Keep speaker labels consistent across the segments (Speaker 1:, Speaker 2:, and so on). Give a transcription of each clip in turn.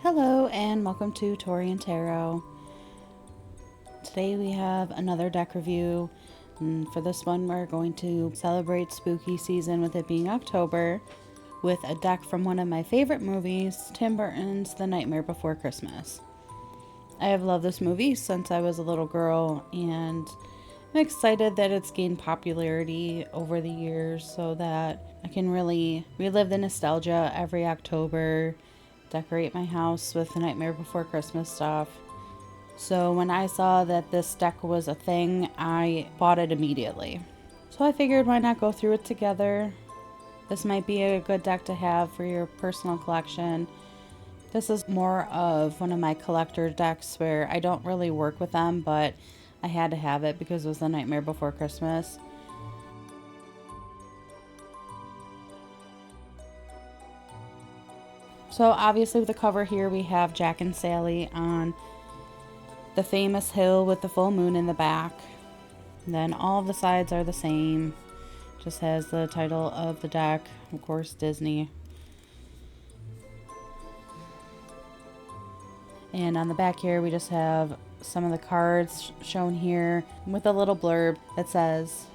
Speaker 1: Hello and welcome to Tori and Tarot. Today we have another deck review, and for this one we're going to celebrate spooky season with it being October with a deck from one of my favorite movies, Tim Burton's The Nightmare Before Christmas. I have loved this movie since I was a little girl, and I'm excited that it's gained popularity over the years so that I can really relive the nostalgia every October, decorate my house with the Nightmare Before Christmas stuff. So when I saw that this deck was a thing, I bought it immediately. So I figured, why not go through it together? This might be a good deck to have for your personal collection. This is more of one of my collector decks where I don't really work with them, but I had to have it because it was The Nightmare Before Christmas. So obviously with the cover here we have Jack and Sally on the famous hill with the full moon in the back. And then all of the sides are the same. Just has the title of the deck, of course Disney. And on the back here we just have some of the cards shown here with a little blurb that says,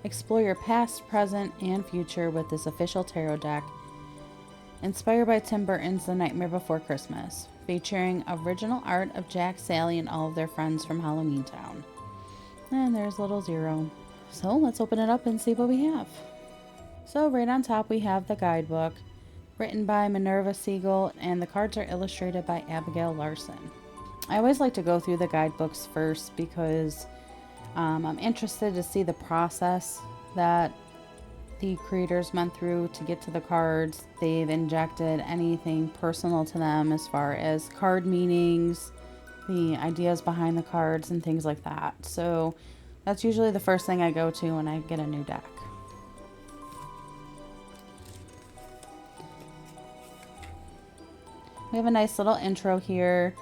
Speaker 1: "Explore your past, present, and future with this official tarot deck. Inspired by Tim Burton's The Nightmare Before Christmas, featuring original art of Jack, Sally, and all of their friends from Halloween Town." And there's little zero. So let's open it up and see what we have. So right on top we have the guidebook, written by Minerva Siegel, and the cards are illustrated by Abigail Larson. I always like to go through the guidebooks first because I'm interested to see the process that the creators went through to get to the cards. They've injected anything personal to them as far as card meanings, the ideas behind the cards, and things like that. So that's usually the first thing I go to when I get a new deck. We have a nice little intro here,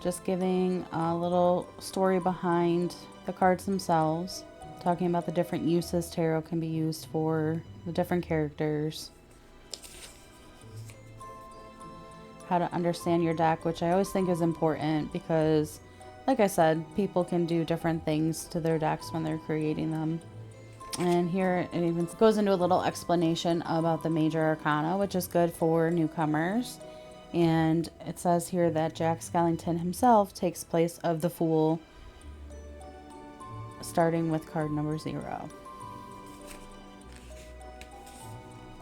Speaker 1: just giving a little story behind the cards themselves, talking about the different uses tarot can be used for, the different characters, how to understand your deck, which I always think is important because, like I said, people can do different things to their decks when they're creating them. And here it even goes into a little explanation about the major arcana, which is good for newcomers. And it says here that Jack Skellington himself takes place of the Fool, starting with card number 0.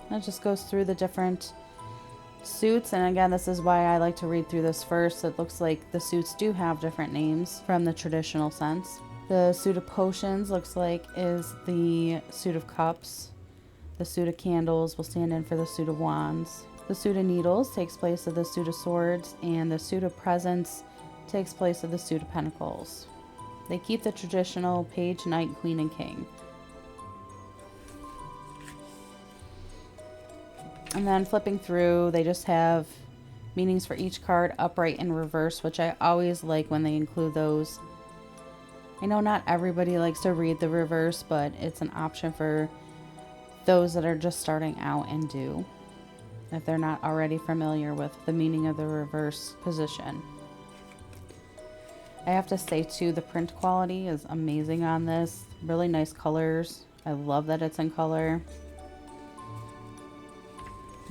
Speaker 1: It just goes through the different suits, and again, this is why I like to read through this first. It looks like the suits do have different names from the traditional sense. The suit of potions looks like is the suit of cups. The suit of candles will stand in for the suit of wands. The suit of needles takes place of the suit of swords, and the suit of presents takes place of the suit of pentacles. They keep the traditional page, knight, queen, and king. And then flipping through, they just have meanings for each card, upright and reverse, which I always like when they include those. I know not everybody likes to read the reverse, but it's an option for those that are just starting out and do, if they're not already familiar with the meaning of the reverse position. I have to say too, the print quality is amazing on this. Really nice colors. I love that it's in color.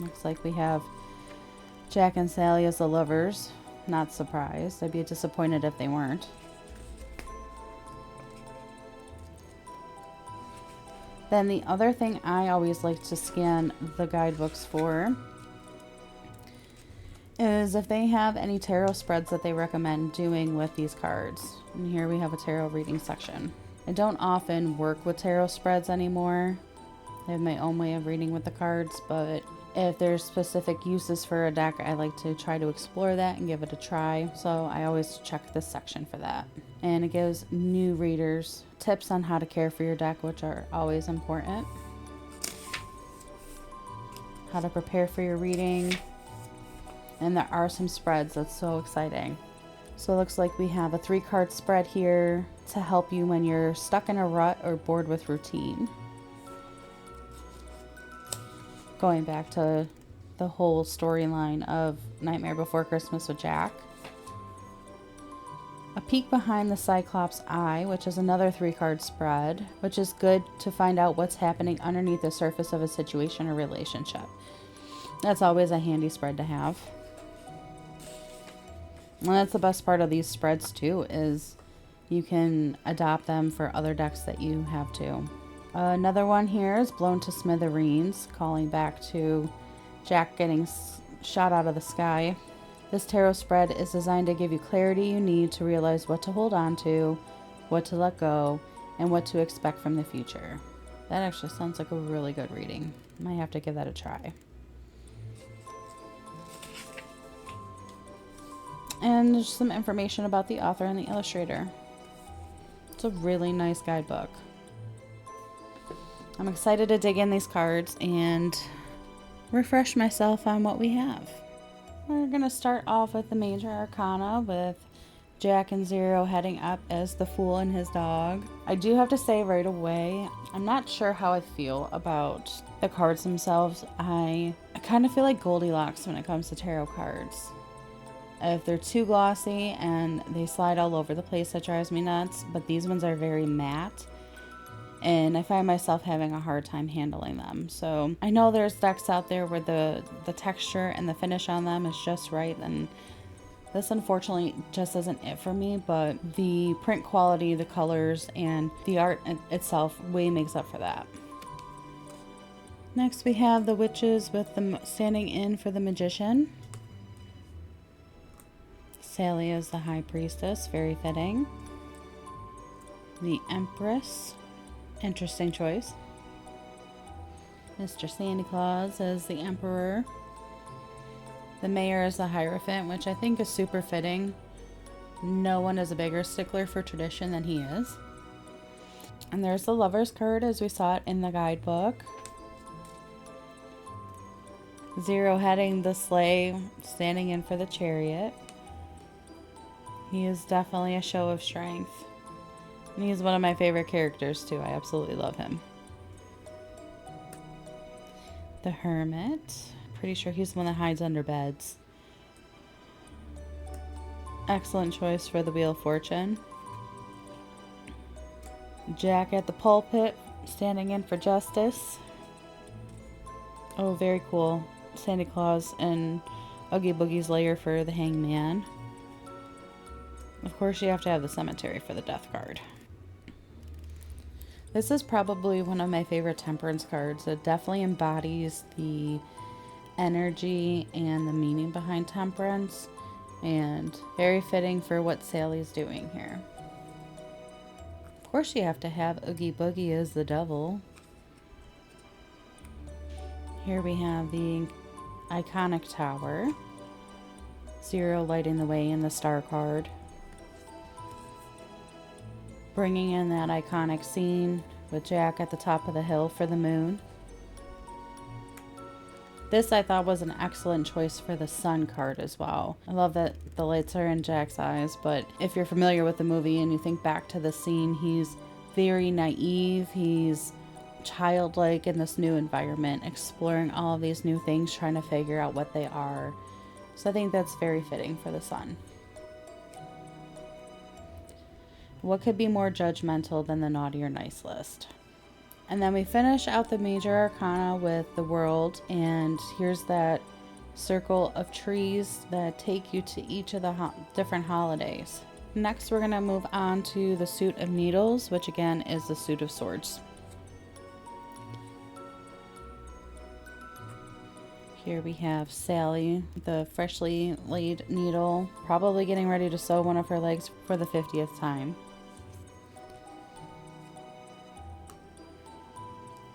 Speaker 1: Looks like we have Jack and Sally as the lovers. Not surprised. I'd be disappointed if they weren't. Then the other thing I always like to scan the guidebooks for is if they have any tarot spreads that they recommend doing with these cards. And here we have a tarot reading section. I don't often work with tarot spreads anymore. I have my own way of reading with the cards, but if there's specific uses for a deck, I like to try to explore that and give it a try. So I always check this section for that. And it gives new readers tips on how to care for your deck, which are always important. How to prepare for your reading. And there are some spreads. That's so exciting. So it looks like we have a 3-card spread here to help you when you're stuck in a rut or bored with routine. Going back to the whole storyline of Nightmare Before Christmas with Jack. A peek behind the Cyclops eye, which is another 3-card spread, which is good to find out what's happening underneath the surface of a situation or relationship. That's always a handy spread to have. And that's the best part of these spreads too, is you can adopt them for other decks that you have too. Another one here is Blown to Smithereens, calling back to Jack getting shot out of the sky. This tarot spread is designed to give you clarity you need to realize what to hold on to, what to let go, and what to expect from the future. That actually sounds like a really good reading. Might have to give that a try. And there's some information about the author and the illustrator. It's a really nice guidebook. I'm excited to dig in these cards and refresh myself on what we have. We're going to start off with the Major Arcana with Jack and Zero heading up as the Fool and his dog. I do have to say right away, I'm not sure how I feel about the cards themselves. I kind of feel like Goldilocks when it comes to tarot cards. If they're too glossy and they slide all over the place, that drives me nuts. But these ones are very matte, and I find myself having a hard time handling them. So I know there's decks out there where the texture and the finish on them is just right, and this unfortunately just isn't it for me, but the print quality, the colors, and the art itself way makes up for that. Next we have the Witches with them standing in for the Magician. Sally is the High Priestess, very fitting. The Empress, interesting choice. Mr. Santa Claus as the Emperor. The Mayor is the Hierophant, which I think is super fitting. No one is a bigger stickler for tradition than he is. And there's the Lover's card as we saw it in the guidebook. Zero heading the sleigh, standing in for the Chariot. He is definitely a show of strength. And he's one of my favorite characters too. I absolutely love him. The Hermit. Pretty sure he's the one that hides under beds. Excellent choice for the Wheel of Fortune. Jack at the pulpit, standing in for Justice. Oh, very cool. Santa Claus and Oogie Boogie's lair for the Hangman. Of course, you have to have the Cemetery for the Death card. This is probably one of my favorite Temperance cards. It definitely embodies the energy and the meaning behind Temperance, and very fitting for what Sally's doing here. Of course, you have to have Oogie Boogie as the devil. Here we have the iconic tower. Zero lighting the way in the Star card. Bringing in that iconic scene with Jack at the top of the hill for the moon. This I thought was an excellent choice for the Sun card as well. I love that the lights are in Jack's eyes, but if you're familiar with the movie and you think back to the scene, he's very naive, he's childlike in this new environment, exploring all of these new things, trying to figure out what they are. So I think that's very fitting for the Sun. What could be more judgmental than the naughty or nice list? And then we finish out the Major Arcana with the World, and here's that circle of trees that take you to each of the different holidays. Next, we're going to move on to the Suit of Needles, which again is the Suit of Swords. Here we have Sally, the freshly laid needle, probably getting ready to sew one of her legs for the 50th time.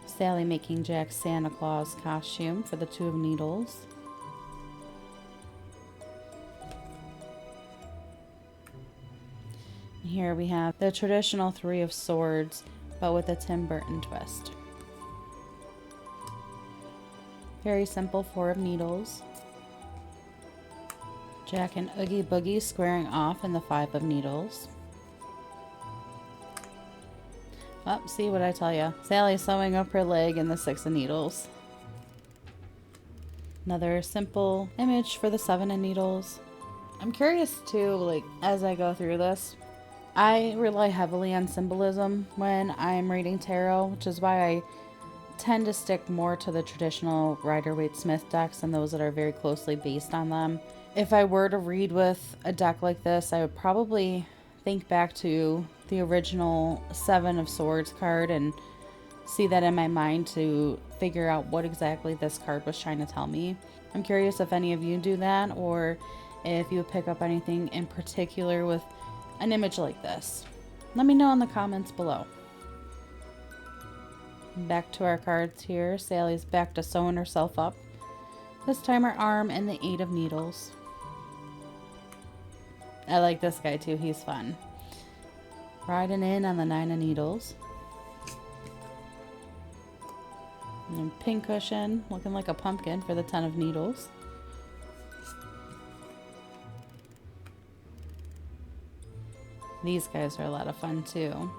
Speaker 1: Sally making Jack's Santa Claus costume for the Two of Needles. Here we have the traditional Three of Swords, but with a Tim Burton twist. Very simple Four of Needles. Jack and Oogie Boogie squaring off in the Five of Needles. Oh, see what I tell ya. Sally sewing up her leg in the Six of Needles. Another simple image for the 7 of needles. I'm curious too, like, as I go through this, I rely heavily on symbolism when I'm reading tarot, which is why I tend to stick more to the traditional Rider-Waite-Smith decks and those that are very closely based on them. If I were to read with a deck like this, I would probably think back to the original 7 of Swords card and see that in my mind to figure out what exactly this card was trying to tell me. I'm curious if any of you do that, or if you pick up anything in particular with an image like this. Let me know in the comments below. Back to our cards here. Sally's back to sewing herself up. This time her arm and the 8 of needles. I like this guy too, he's fun. Riding in on the 9 of needles. And pink cushion, looking like a pumpkin for the 10 of needles. These guys are a lot of fun too.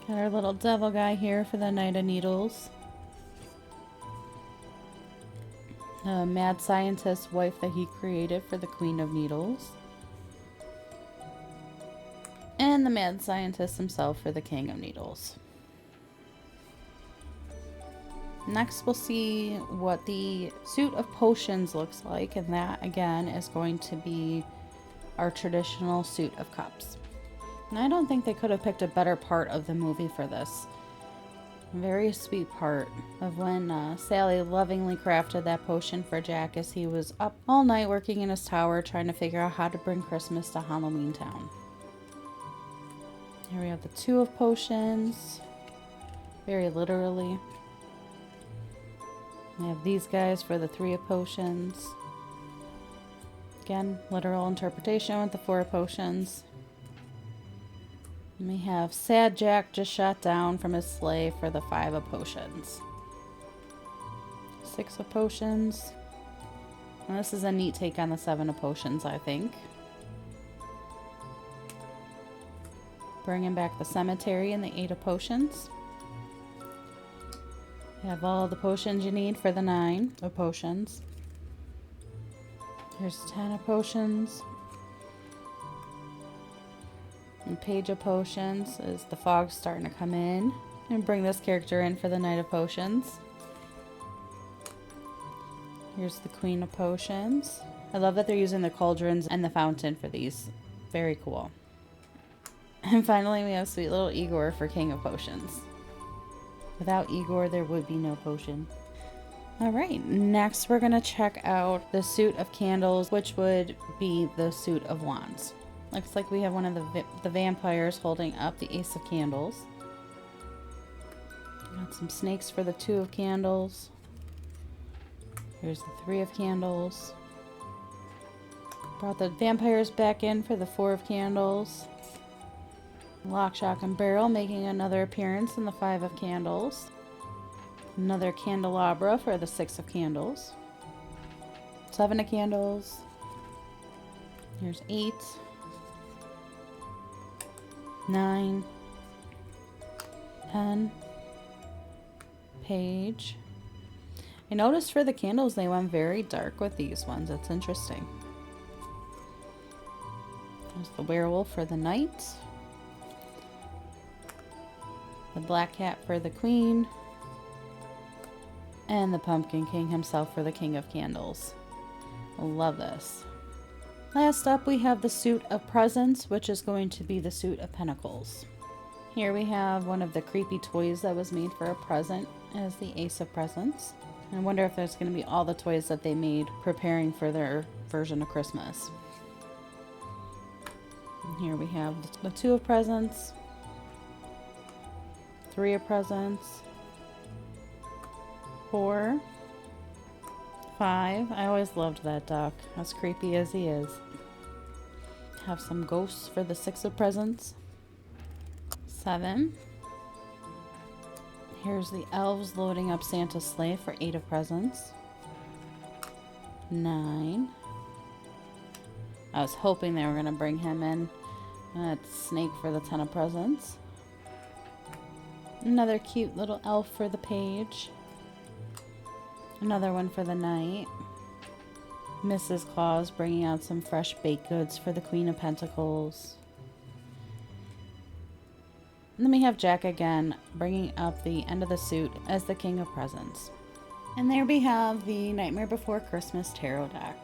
Speaker 1: Got our little devil guy here for the Knight of Needles. A mad scientist wife that he created for the Queen of Needles. And the mad scientist himself for the King of Needles. Next we'll see what the suit of potions looks like, and that again is going to be our traditional suit of cups. And I don't think they could have picked a better part of the movie for this. Very sweet part of when Sally lovingly crafted that potion for Jack as he was up all night working in his tower trying to figure out how to bring Christmas to Halloween Town. Here we have the 2 of potions, very literally. We have these guys for the 3 of potions. Again, literal interpretation with the 4 of potions. And we have sad Jack just shot down from his sleigh for the 5 of potions. 6 of potions. Now this is a neat take on the 7 of potions, I think. Bringing back the cemetery and the 8 of potions. You have all the potions you need for the 9 of potions. Here's 10 of potions. And page of potions as the fog's starting to come in. And bring this character in for the Knight of Potions. Here's the Queen of Potions. I love that they're using the cauldrons and the fountain for these. Very cool. And finally we have sweet little Igor for King of Potions. Without Igor, there would be no potion. Alright, next we're going to check out the suit of candles, which would be the suit of wands. Looks like we have one of the vampires holding up the Ace of Candles. Got some snakes for the 2 of candles. Here's the 3 of candles. Brought the vampires back in for the 4 of candles. Lock, shock, and barrel making another appearance in the 5 of candles. Another candelabra for the 6 of candles. 7 of candles. Here's 8. 9. 10. Page. I noticed for the candles they went very dark with these ones. It's interesting. There's the werewolf for the knight. The black cat for the queen. And the pumpkin king himself for the king of candles. I love this. Last up we have the suit of presents, which is going to be the suit of pentacles. Here we have one of the creepy toys that was made for a present as the Ace of Presents. I wonder if there's going to be all the toys that they made preparing for their version of Christmas. And here we have the 2 of presents. 3 of presents. 4. 5. I always loved that duck, as creepy as he is. Have some ghosts for the 6 of presents. 7. Here's the elves loading up Santa's sleigh for 8 of presents. 9. I was hoping they were going to bring him in. That's Snake for the 10 of presents. Another cute little elf for the page. Another one for the night. Mrs. Claus bringing out some fresh baked goods for the Queen of Pentacles. And then we have Jack again, bringing up the end of the suit as the King of Presents. And there we have the Nightmare Before Christmas tarot deck.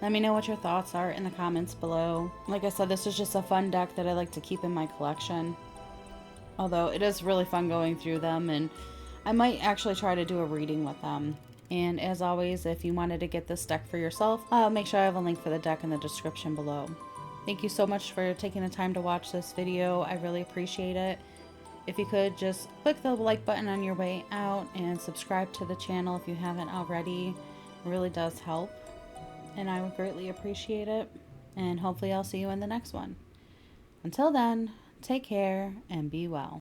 Speaker 1: Let me know what your thoughts are in the comments below. Like I said, this is just a fun deck that I like to keep in my collection. Although it is really fun going through them, and I might actually try to do a reading with them. And as always, if you wanted to get this deck for yourself, I'll make sure I have a link for the deck in the description below. Thank you so much for taking the time to watch this video. I really appreciate it. If you could, just click the like button on your way out and subscribe to the channel if you haven't already. It really does help, and I would greatly appreciate it. And hopefully I'll see you in the next one. Until then, take care and be well.